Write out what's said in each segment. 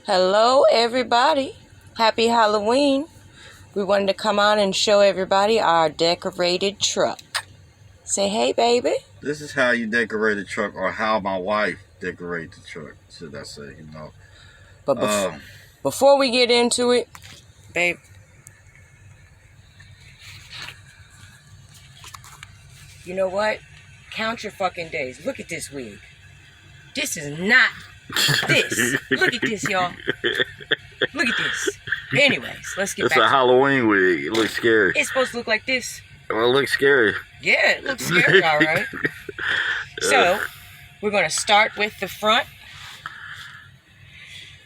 Hello, everybody. Happy Halloween. We wanted to come on and show everybody our decorated truck. Say hey, baby. This is how you decorate a truck, or how my wife decorates the truck, should I say, But before we get into it, babe, you know what? Count your fucking days. Look at this wig. This is not this. Look at this, y'all. Look at this. Anyways, let's get It's back a to Halloween wig. It looks scary. It's supposed to look like this. Well, it looks scary. Yeah, it looks scary, all right. So, we're going to start with the front.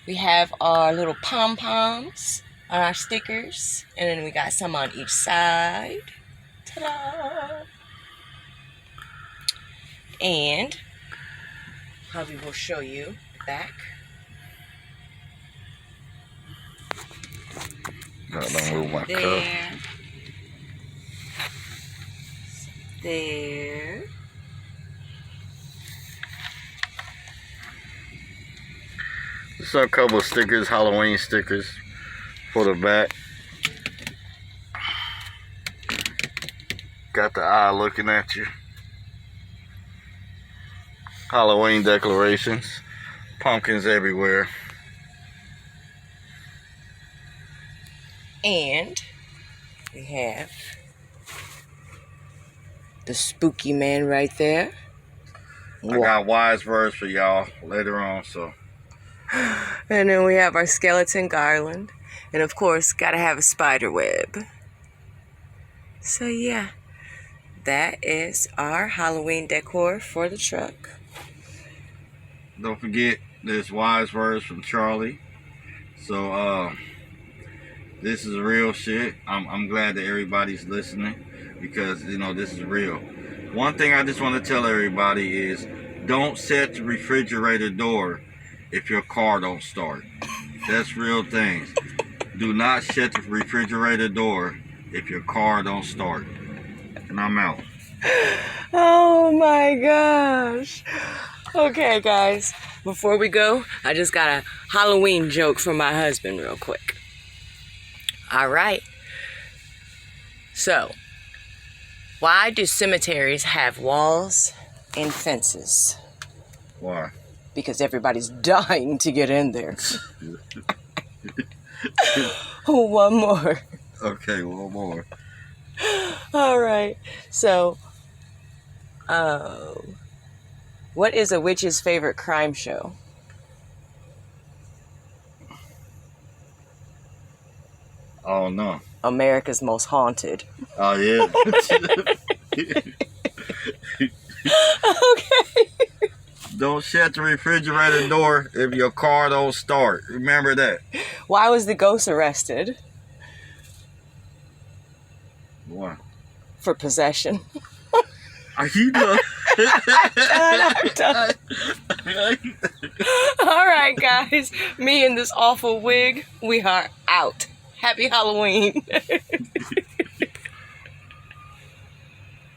We have our little pom-poms on our stickers. And then we got some on each side. Ta-da! And hubby will show you the back. Don't move my cup. There. Just a couple of stickers, Halloween stickers for the back. Got the eye looking at you. Halloween decorations. Pumpkins everywhere. And we have the spooky man right there. I got wise words for y'all later on, so. And then we have our skeleton garland. And of course, gotta have a spider web. So yeah, that is our Halloween decor for the truck. Don't forget, there's wise words from Charlie. So, this is real shit. I'm glad that everybody's listening, because, this is real. One thing I just want to tell everybody is, don't set the refrigerator door if your car don't start. That's real things. Do not shut the refrigerator door if your car don't start. And I'm out. Oh my gosh. Okay, guys. Before we go, I just got a Halloween joke from my husband real quick. All right. So, why do cemeteries have walls and fences? Why? Because everybody's dying to get in there. One more. Okay, one more. All right. So, what is a witch's favorite crime show? Oh, no. America's Most Haunted. Oh, yeah. Okay. Don't shut the refrigerator door if your car don't start. Remember that. Why was the ghost arrested? Why? For possession. Are you done? I'm done. All right, guys. Me and this awful wig, we are out. Happy Halloween.